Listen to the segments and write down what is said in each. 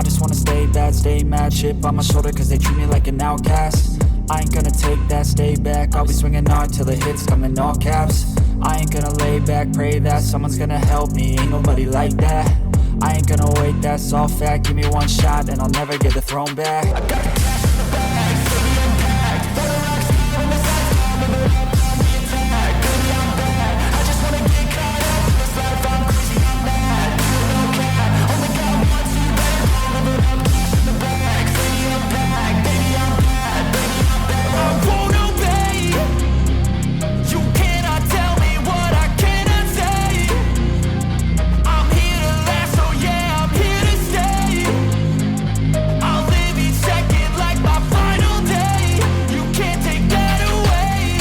I just wanna stay bad, stay mad, chip on my shoulder cause they treat me like an outcast. I ain't gonna take that, stay back, I'll be swinging hard till the hits come in all caps. I ain't gonna lay back, pray that someone's gonna help me, ain't nobody like that. I ain't gonna wait, that's all fact, give me one shot and I'll never get the throne back. I got the cash in the bag, stadium packed, better rocks from the sides, me attack, baby I'm bad, I just wanna get caught up in this life, I'm crazy, I'm mad, no cap, only got one, so you better live it up, cash in the bag, stadium packed, baby I'm bad, I won't obey, you cannot tell me what I cannot say, I'm here to last, so yeah, I'm here to stay, I'll live each second like my final day, you can't take that away,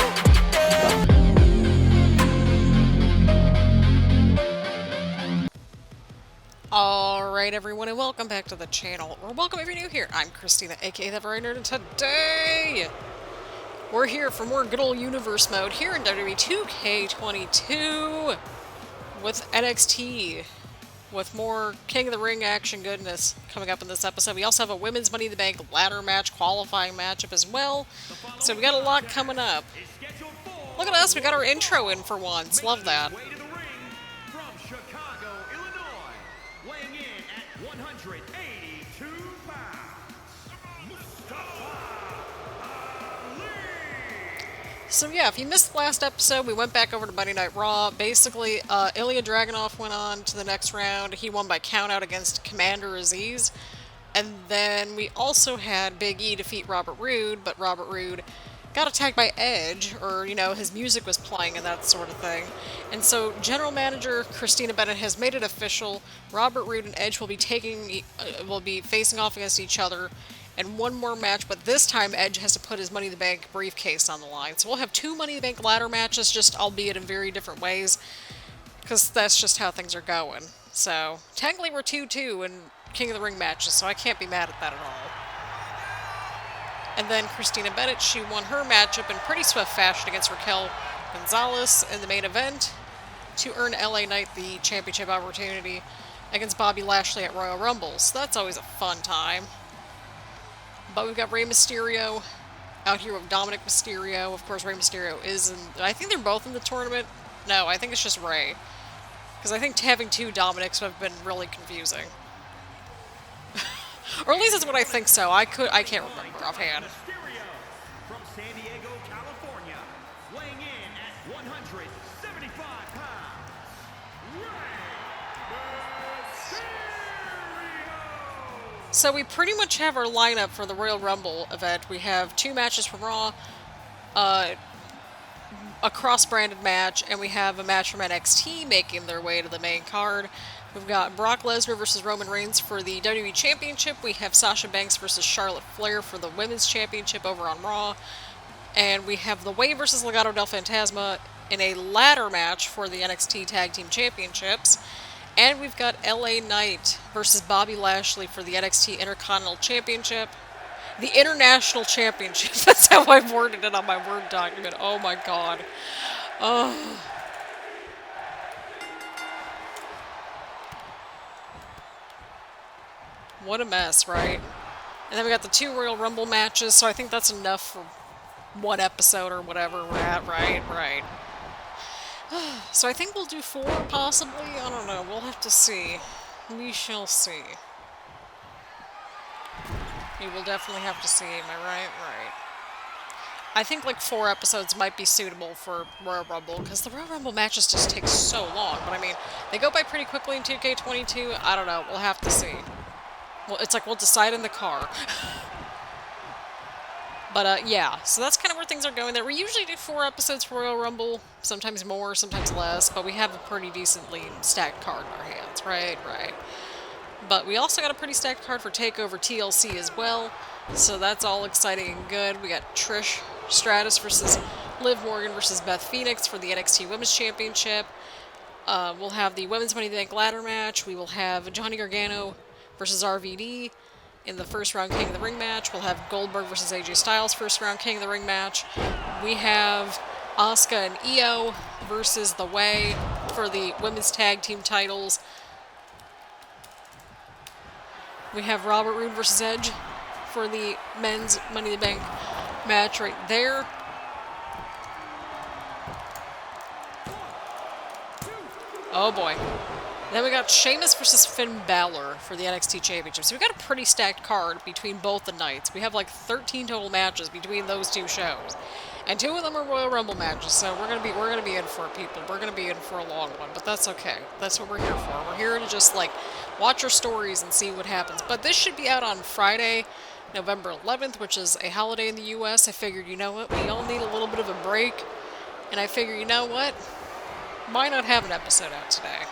Alright everyone, and welcome back to the channel, or welcome if you're new here. I'm Christina, aka The Very Nerd, and today we're here for more good old universe mode here in WWE 2K22 with NXT, with more King of the Ring action goodness coming up in this episode. We also have a Women's Money in the Bank ladder match, qualifying matchup as well, so we got a lot coming up. Look at us, we got our intro in for once, love that. Way to the ring from Chicago, Illinois, weighing in at 182 pounds, Mustafa Ali. So yeah, if you missed the last episode, we went back over to Monday Night Raw. Basically, Ilya Dragunov went on to the next round. He won by countout against Commander Aziz. And then we also had Big E defeat Robert Roode, but Robert Roode got attacked by Edge, or, you know, his music was playing and that sort of thing. And so General Manager Christina Bennett has made it official. Robert Roode and Edge will be facing off against each other in one more match, but this time Edge has to put his Money in the Bank briefcase on the line. So we'll have two Money in the Bank ladder matches, just albeit in very different ways, because that's just how things are going. So technically we're 2-2 in King of the Ring matches, so I can't be mad at that at all. And then Christina Bennett, she won her matchup in pretty swift fashion against Raquel Gonzalez in the main event to earn LA Knight the championship opportunity against Bobby Lashley at Royal Rumble. So that's always a fun time. But we've got Rey Mysterio out here with Dominic Mysterio. Of course, Rey Mysterio is in... I think they're both in the tournament. No, I think it's just Rey. Because I think having two Dominics would have been really confusing. Or at least that's what I think so. I can't remember offhand. Mysterio from San Diego, California, weighing in at 175 pounds, Mysterio. So we pretty much have our lineup for the Royal Rumble event. We have two matches from Raw, a cross-branded match, and we have a match from NXT making their way to the main card. We've got Brock Lesnar versus Roman Reigns for the WWE Championship. We have Sasha Banks versus Charlotte Flair for the Women's Championship over on Raw. And we have The Way versus Legado del Fantasma in a ladder match for the NXT Tag Team Championships. And we've got LA Knight versus Bobby Lashley for the NXT Intercontinental Championship. The International Championship. That's how I've worded it on my Word document. Oh my god. Oh. What a mess, right? And then we got the two Royal Rumble matches, so I think that's enough for one episode or whatever we're at, right? Right. So I think we'll do 4, possibly? I don't know. We'll have to see. We shall see. We will definitely have to see, am I right? Right. I think like 4 episodes might be suitable for Royal Rumble, because the Royal Rumble matches just take so long. But I mean, they go by pretty quickly in 2K22. I don't know. We'll have to see. Well, it's like we'll decide in the car. But, yeah. So that's kind of where things are going there. We usually do 4 episodes for Royal Rumble. Sometimes more, sometimes less. But we have a pretty decently stacked card in our hands. Right, right. But we also got a pretty stacked card for TakeOver TLC as well. So that's all exciting and good. We got Trish Stratus versus Liv Morgan versus Beth Phoenix for the NXT Women's Championship. We'll have the Women's Money in the Bank ladder match. We will have Johnny Gargano versus RVD in the first round King of the Ring match. We'll have Goldberg versus AJ Styles first round King of the Ring match. We have Asuka and Io versus The Way for the women's tag team titles. We have Robert Roode versus Edge for the men's Money in the Bank match right there. Oh boy. Then we got Sheamus versus Finn Balor for the NXT Championship. So we got a pretty stacked card between both the nights. We have like 13 total matches between those two shows. And 2 of them are Royal Rumble matches, so we're gonna be in for it, people. We're gonna be in for a long one, but that's okay. That's what we're here for. We're here to just like watch our stories and see what happens. But this should be out on Friday, November 11th, which is a holiday in the US. I figured, you know what, we all need a little bit of a break. And I figure, you know what? Why not have an episode out today?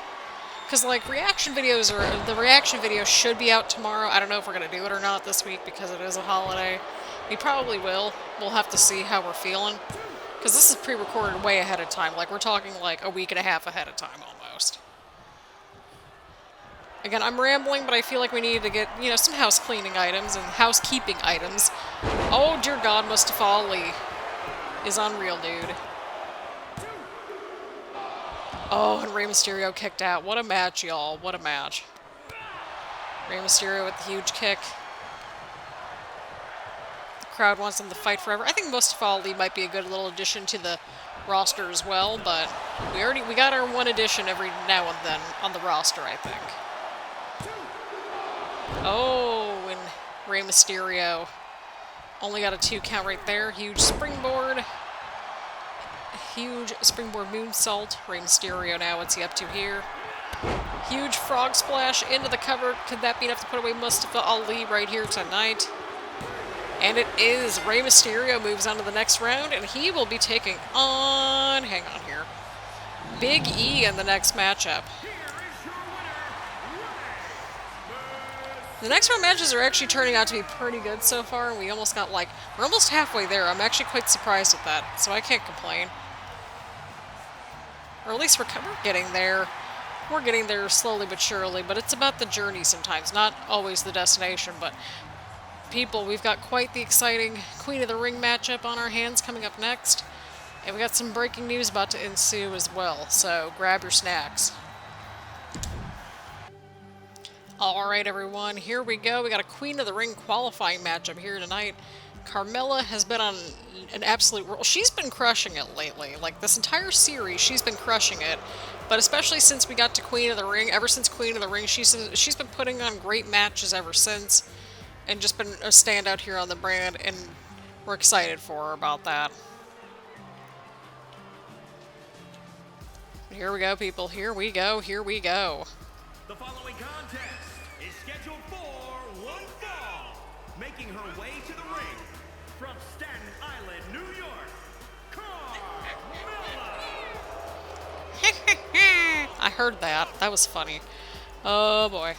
Because, like, the reaction video should be out tomorrow. I don't know if we're going to do it or not this week because it is a holiday. We probably will. We'll have to see how we're feeling. Because this is pre-recorded way ahead of time. Like, we're talking, like, a week and a half ahead of time, almost. Again, I'm rambling, but I feel like we need to get, you know, some house cleaning items and housekeeping items. Oh, dear God, Mustafa Ali is unreal, dude. Oh, and Rey Mysterio kicked out. What a match, y'all. What a match. Rey Mysterio with the huge kick. The crowd wants him to fight forever. I think Mustafa Ali might be a good little addition to the roster as well, but we got our one addition every now and then on the roster, I think. Oh, and Rey Mysterio only got a 2 count right there. Huge springboard. Huge springboard moonsault. Rey Mysterio now, what's he up to here? Huge frog splash into the cover. Could that be enough to put away Mustafa Ali right here tonight? And it is. Rey Mysterio moves on to the next round, and he will be taking on... Hang on here. Big E in the next matchup. The next round matches are actually turning out to be pretty good so far, and we almost got like... We're almost halfway there. I'm actually quite surprised at that, so I can't complain. Or at least we're getting there. We're getting there slowly but surely, but it's about the journey sometimes, not always the destination. But people, we've got quite the exciting Queen of the Ring matchup on our hands coming up next. And we got some breaking news about to ensue as well, so grab your snacks. Alright everyone, here we go. We got a Queen of the Ring qualifying matchup here tonight. Carmella has been on an absolute roll. She's been crushing it lately. Like, this entire series, she's been crushing it. But especially since we got to Queen of the Ring, ever since Queen of the Ring, she's been putting on great matches ever since. And just been a standout here on the brand, and we're excited for her about that. Here we go, people. Here we go. Here we go. The following contest is scheduled for one fall. Making her way to the ring from Staten Island, New York, Carmella. I heard that. That was funny. Oh boy.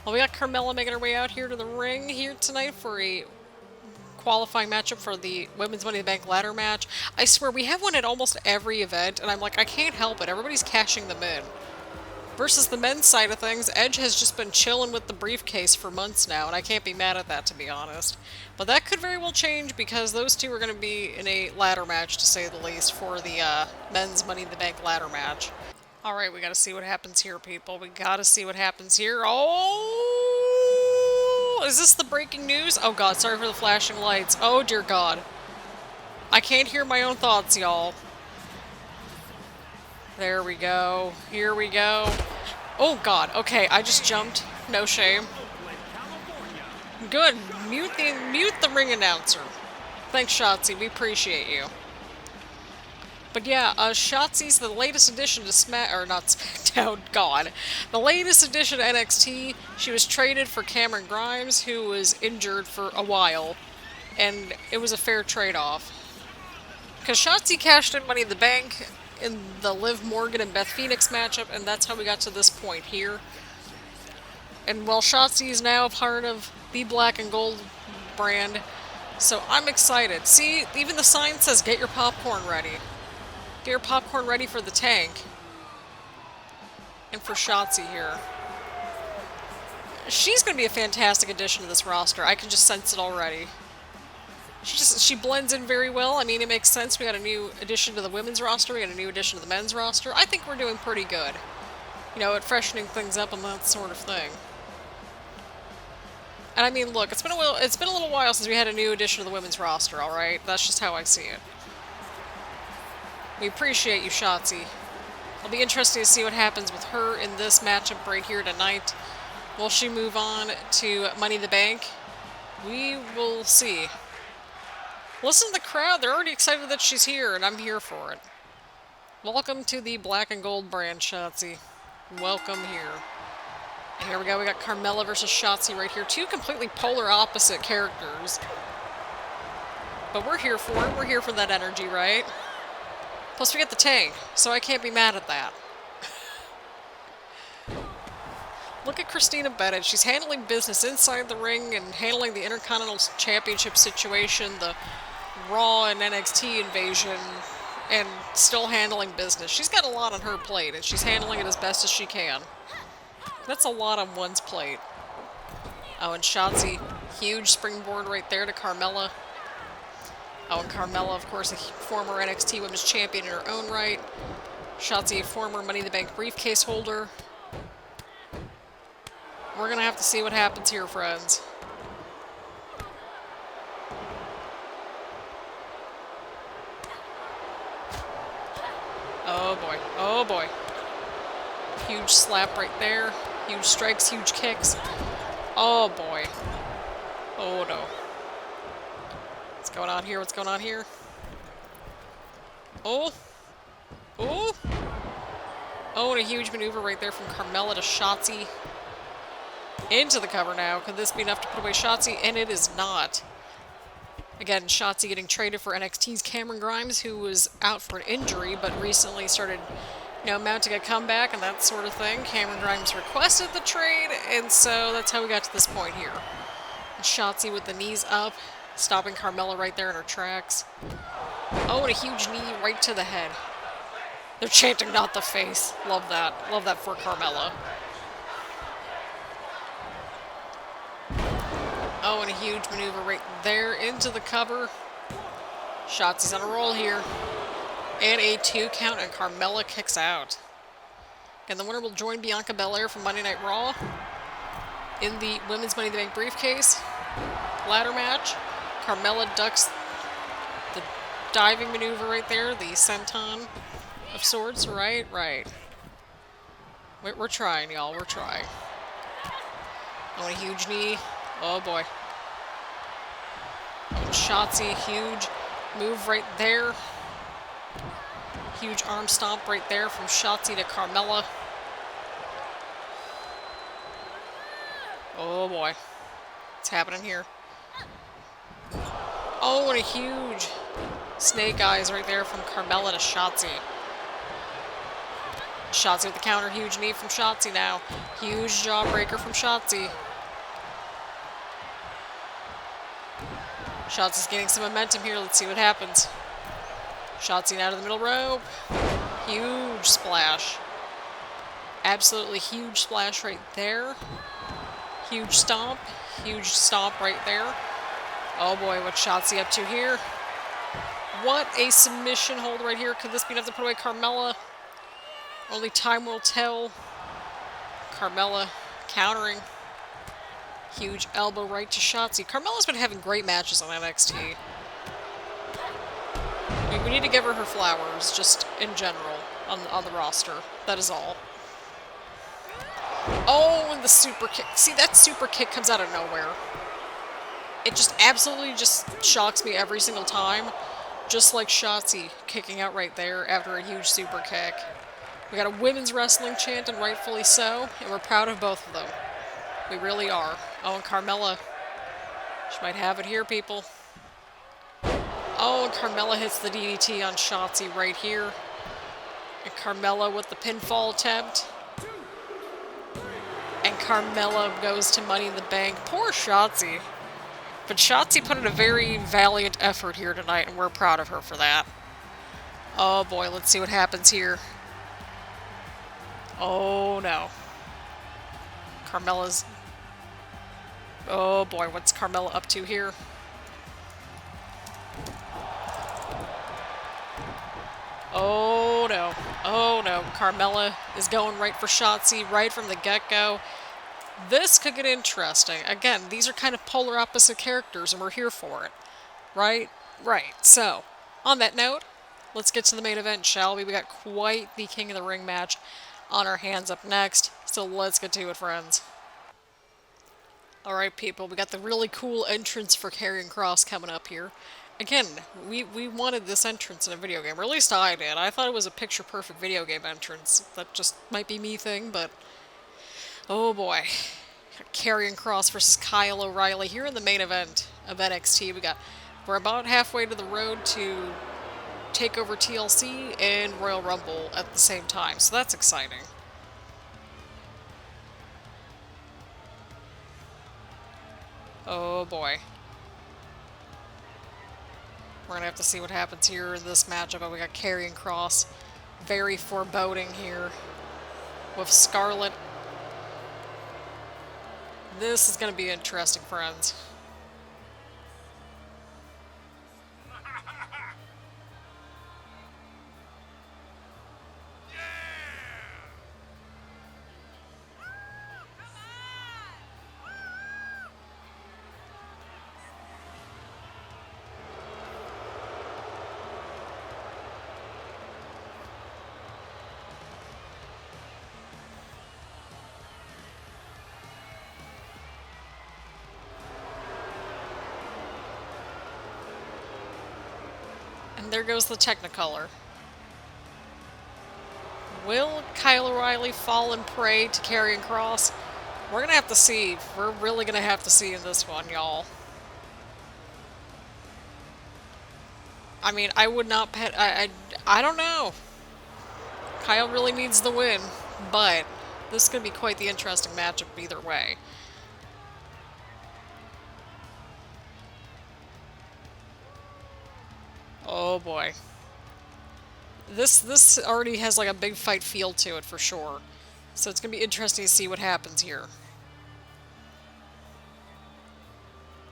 Well, we got Carmella making her way out here to the ring here tonight for a qualifying matchup for the Women's Money in the Bank ladder match. I swear, we have one at almost every event, and I'm like, I can't help it. Everybody's cashing them in. Versus the men's side of things, Edge has just been chilling with the briefcase for months now, and I can't be mad at that, to be honest. But that could very well change, because those two are going to be in a ladder match, to say the least, for the men's Money in the Bank ladder match. Alright, we gotta see what happens here, people. We gotta see what happens here. Oh! Is this the breaking news? Oh god, sorry for the flashing lights. Oh dear god. I can't hear my own thoughts, y'all. There we go. Here we go. Oh god, okay, I just jumped. No shame. Good. Mute the ring announcer. Thanks, Shotzi. We appreciate you. But yeah, Shotzi's the latest addition to SmackDown, God. The latest addition to NXT. She was traded for Cameron Grimes, who was injured for a while. And it was a fair trade-off. Because Shotzi cashed in Money in the Bank in the Liv Morgan and Beth Phoenix matchup, and that's how we got to this point here. And well, Shotzi is now a part of the Black and Gold brand, so I'm excited. See, even the sign says, get your popcorn ready. Get your popcorn ready for the tank. And for Shotzi here. She's going to be a fantastic addition to this roster. I can just sense it already. She blends in very well. I mean, it makes sense. We got a new addition to the women's roster. We got a new addition to the men's roster. I think we're doing pretty good. You know, at freshening things up and that sort of thing. And I mean, look, it's been a little while since we had a new addition to the women's roster, alright? That's just how I see it. We appreciate you, Shotzi. It'll be interesting to see what happens with her in this matchup right here tonight. Will she move on to Money in the Bank? We will see. Listen to the crowd. They're already excited that she's here, and I'm here for it. Welcome to the Black and Gold brand, Shotzi. Welcome here. And here we go. We got Carmella versus Shotzi right here. Two completely polar opposite characters. But we're here for it. We're here for that energy, right? Plus, we get the tank, so I can't be mad at that. Look at Christina Bennett. She's handling business inside the ring and handling the Intercontinental Championship situation, the Raw and NXT invasion, and still handling business. She's got a lot on her plate, and she's handling it as best as she can. That's a lot on one's plate. Oh, and Shotzi, huge springboard right there to Carmella. Oh, and Carmella, of course, a former NXT Women's Champion in her own right. Shotzi, a former Money in the Bank briefcase holder. We're going to have to see what happens here, friends. Oh, boy. Oh, boy. Huge slap right there. Huge strikes, huge kicks. Oh, boy. Oh, no. What's going on here? What's going on here? Oh. Oh. Oh, and a huge maneuver right there from Carmella to Shotzi. Into the cover now. Could this be enough to put away Shotzi? And it is not. Again, Shotzi getting traded for NXT's Cameron Grimes, who was out for an injury, but recently started, mounting a comeback and that sort of thing. Cameron Grimes requested the trade, and so that's how we got to this point here. And Shotzi with the knees up, stopping Carmella right there in her tracks. Oh, and a huge knee right to the head. They're chanting, "Not the face." Love that. Love that for Carmella. Oh, and a huge maneuver right there into the cover. Shotzi's on a roll here. And a 2 count, and Carmella kicks out. And the winner will join Bianca Belair from Monday Night Raw in the Women's Money in the Bank briefcase ladder match. Carmella ducks the diving maneuver right there, the senton of sorts. Right. We're trying, y'all. We're trying. Oh, and a huge knee. Oh, boy. Shotzi, huge move right there. Huge arm stomp right there from Shotzi to Carmella. Oh, boy. What's happening here? Oh, and a huge snake eyes right there from Carmella to Shotzi. Shotzi with the counter. Huge knee from Shotzi now. Huge jawbreaker from Shotzi. Shotzi's getting some momentum here. Let's see what happens. Shotzi now to the middle rope. Huge splash. Absolutely huge splash right there. Huge stomp. Huge stomp right there. Oh boy, what's Shotzi up to here? What a submission hold right here. Could this be enough to put away Carmella? Only time will tell. Carmella countering. Huge elbow right to Shotzi. Carmella's been having great matches on NXT. We need to give her flowers, just in general, on the roster. That is all. Oh, and the super kick. See, that super kick comes out of nowhere. It just absolutely just shocks me every single time. Just like Shotzi kicking out right there after a huge super kick. We got a women's wrestling chant, and rightfully so, and we're proud of both of them. We really are. Oh, and Carmella. She might have it here, people. Oh, and Carmella hits the DDT on Shotzi right here. And Carmella with the pinfall attempt. And Carmella goes to Money in the Bank. Poor Shotzi. But Shotzi put in a very valiant effort here tonight, and we're proud of her for that. Oh boy, let's see what happens here. Oh no. Carmella's... Oh boy, what's Carmella up to here? Oh no. Oh no. Carmella is going right for Shotzi right from the get-go. This could get interesting. Again, these are kind of polar opposite characters, and we're here for it. Right? Right. So, on that note, let's get to the main event, shall we? We got quite the King of the Ring match on our hands up next, so let's get to it, friends. Alright, people, we got the really cool entrance for Karrion Kross coming up here. Again, we wanted this entrance in a video game, or at least I did. I thought it was a picture-perfect video game entrance. That just might be me thing, but oh boy. Karrion Kross versus Kyle O'Reilly here in the main event of NXT. We're about halfway to the road to take over TLC and Royal Rumble at the same time, so that's exciting. Oh boy. We're gonna have to see what happens here in this matchup. But we got Karrion Kross, very foreboding here with Scarlett. This is gonna be interesting, friends. And there goes the Technicolor. Will Kyle O'Reilly fall and prey to Karrion Kross? We're gonna have to see. We're really gonna have to see in this one, y'all. I mean, I would not bet. I don't know. Kyle really needs the win, but this is gonna be quite the interesting matchup either way. Oh boy. This already has like a big fight feel to it for sure. So it's gonna be interesting to see what happens here.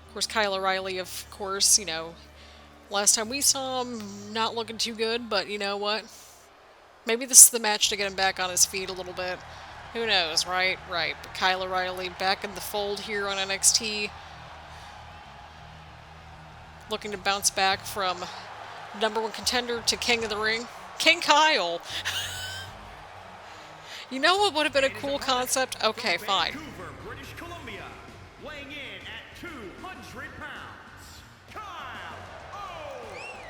Of course, Kyle O'Reilly, of course, you know, last time we saw him, not looking too good, but you know what? Maybe this is the match to get him back on his feet a little bit. Who knows, right? Right. But Kyle O'Reilly back in the fold here on NXT. Looking to bounce back from #1 contender to King of the Ring. King Kyle! You know what would have been a cool concept? Okay, fine. Vancouver, British Columbia, weighing in at 200 pounds, Kyle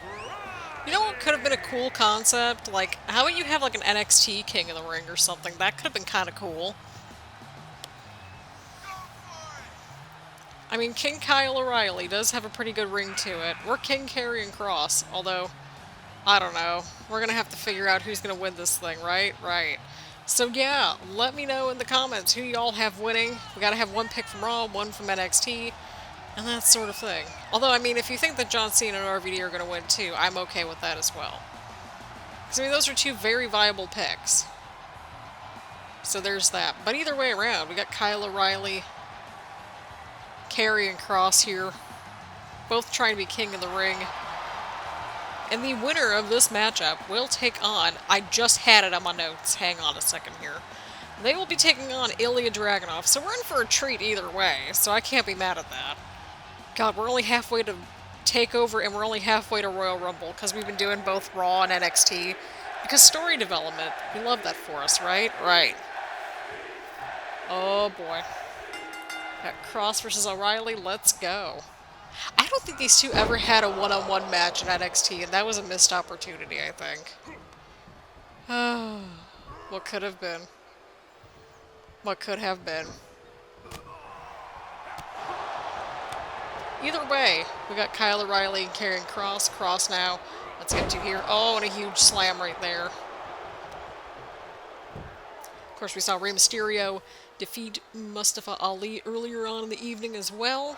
O'Reilly. You know what could have been a cool concept? Like, how about you have like an NXT King of the Ring or something? That could have been kind of cool. I mean, King Kyle O'Reilly does have a pretty good ring to it. Or King Karrion Kross, although, I don't know. We're gonna have to figure out who's gonna win this thing, right? Right. So yeah, let me know in the comments who y'all have winning. We gotta have one pick from Raw, one from NXT, and that sort of thing. Although, I mean, if you think that John Cena and RVD are gonna win too, I'm okay with that as well. Because, I mean, those are two very viable picks. So there's that. But either way around, we got Kyle O'Reilly, Karrion Kross here, both trying to be King of the Ring. And the winner of this matchup will take on, I just had it on my notes, hang on a second here. They will be taking on Ilya Dragunov, so we're in for a treat either way, so I can't be mad at that. God, we're only halfway to TakeOver and we're only halfway to Royal Rumble, because we've been doing both Raw and NXT. Because story development, we love that for us, right? Right. Oh boy. Got Kross versus O'Reilly, let's go. I don't think these two ever had a one-on-one match in NXT, and that was a missed opportunity, I think. What could have been? What could have been? Either way, we got Kyle O'Reilly and Karrion Kross. Kross now. Let's get to here. Oh, and a huge slam right there. Of course, we saw Rey Mysterio defeat Mustafa Ali earlier on in the evening as well.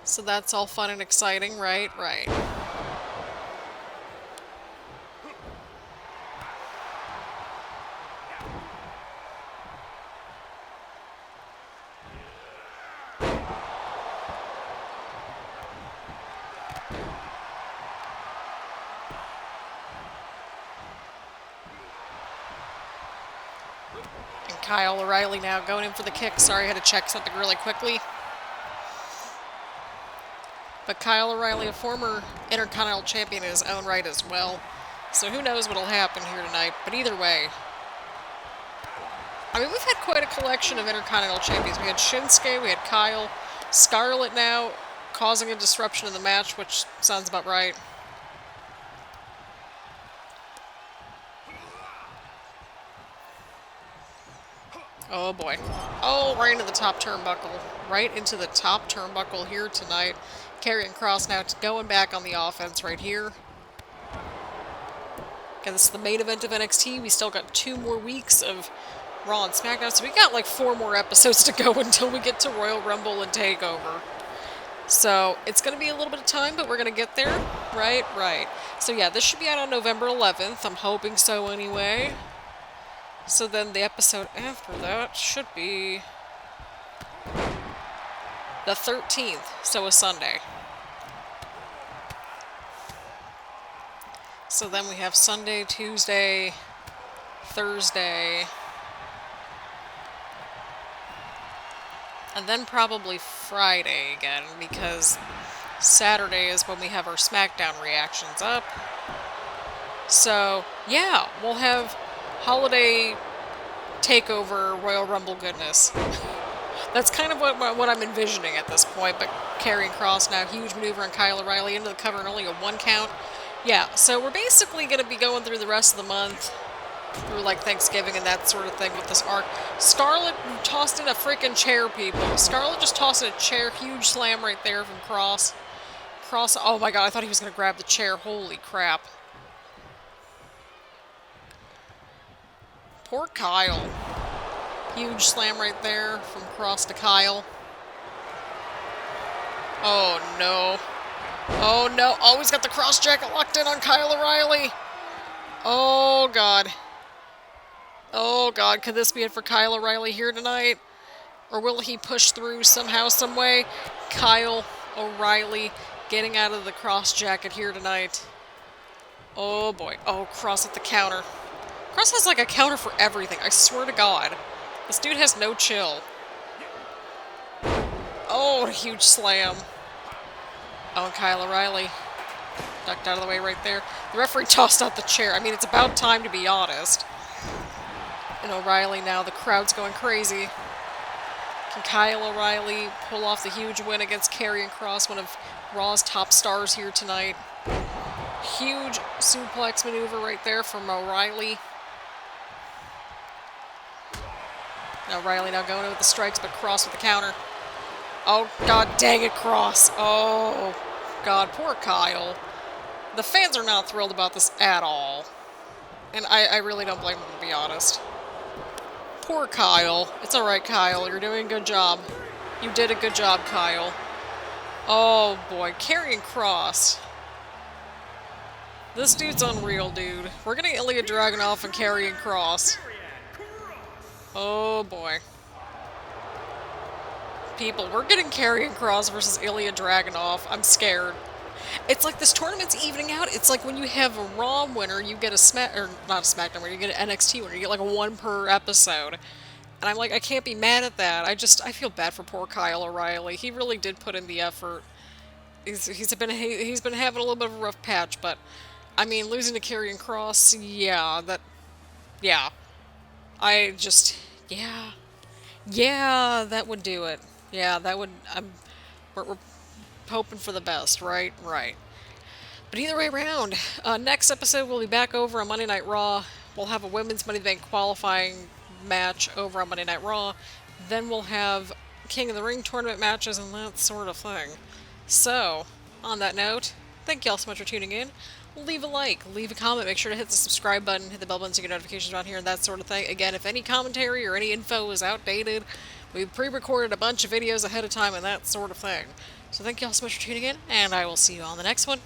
So that's all fun and exciting, right? Right. Kyle O'Reilly now going in for the kick. Sorry, I had to check something really quickly. But Kyle O'Reilly, a former Intercontinental Champion in his own right as well. So who knows what'll happen here tonight. But either way, I mean, we've had quite a collection of Intercontinental Champions. We had Shinsuke, we had Kyle, Scarlett now causing a disruption in the match, which sounds about right. Oh boy. Oh, right into the top turnbuckle. Right into the top turnbuckle here tonight. Karrion Kross now going back on the offense right here. Again, this is the main event of NXT. We still got 2 more weeks of Raw and SmackDown, so we got like 4 more episodes to go until we get to Royal Rumble and TakeOver. So it's going to be a little bit of time, but we're going to get there. Right, right. So yeah, this should be out on November 11th. I'm hoping so anyway. So then the episode after that should be the 13th, so a Sunday. So then we have Sunday, Tuesday, Thursday, and then probably Friday again, because Saturday is when we have our SmackDown reactions up. So, yeah, we'll have holiday takeover Royal Rumble goodness. That's kind of what I'm envisioning at this point, but Karrion Kross now, huge maneuver on Kyle O'Reilly into the cover and only a 1 count. Yeah, so we're basically going to be going through the rest of the month, through like Thanksgiving and that sort of thing with this arc. Scarlett tossed in a freaking chair, people. Scarlett just tossed in a chair, huge slam right there from Kross. Kross, oh my god, I thought he was going to grab the chair, holy crap. Poor Kyle. Huge slam right there from Kross to Kyle. Oh no. Oh no. Oh, he's got the cross jacket locked in on Kyle O'Reilly. Oh god. Oh god, could this be it for Kyle O'Reilly here tonight? Or will he push through somehow, some way? Kyle O'Reilly getting out of the cross jacket here tonight. Oh boy. Oh, Kross at the counter. Kross has like a counter for everything, I swear to god. This dude has no chill. Oh, a huge slam. Oh, and Kyle O'Reilly ducked out of the way right there. The referee tossed out the chair. I mean, it's about time, to be honest. And O'Reilly now, the crowd's going crazy. Can Kyle O'Reilly pull off the huge win against Karrion Kross, one of Raw's top stars here tonight? Huge suplex maneuver right there from O'Reilly. Now O'Reilly now going in with the strikes, but Kross with the counter. Oh, god dang it, Kross. Oh, god, poor Kyle. The fans are not thrilled about this at all. And I really don't blame them, to be honest. Poor Kyle. It's alright, Kyle. You're doing a good job. You did a good job, Kyle. Oh, boy. Karrion Kross. This dude's unreal, dude. We're getting Ilya Dragunov and Karrion Kross. Oh, boy. People, we're getting Karrion Kross versus Ilya Dragunov. I'm scared. It's like this tournament's evening out. It's like when you have a Raw winner, you get a not a SmackDown winner, you get an NXT winner. You get like a 1 per episode. And I'm like, I can't be mad at that. I feel bad for poor Kyle O'Reilly. He really did put in the effort. He's been having a little bit of a rough patch, but I mean, losing to Karrion Kross, yeah, that would do it. Yeah, that would, we're hoping for the best, right? Right. But either way around, next episode we'll be back over on Monday Night Raw. We'll have a Women's Money in the Bank qualifying match over on Monday Night Raw. Then we'll have King of the Ring tournament matches and that sort of thing. So, on that note, thank you all so much for tuning in. Leave a like, leave a comment, make sure to hit the subscribe button, hit the bell button so you get notifications around here and that sort of thing. Again, if any commentary or any info is outdated, we pre-recorded a bunch of videos ahead of time and that sort of thing. So thank you all so much for tuning in, and I will see you on the next one.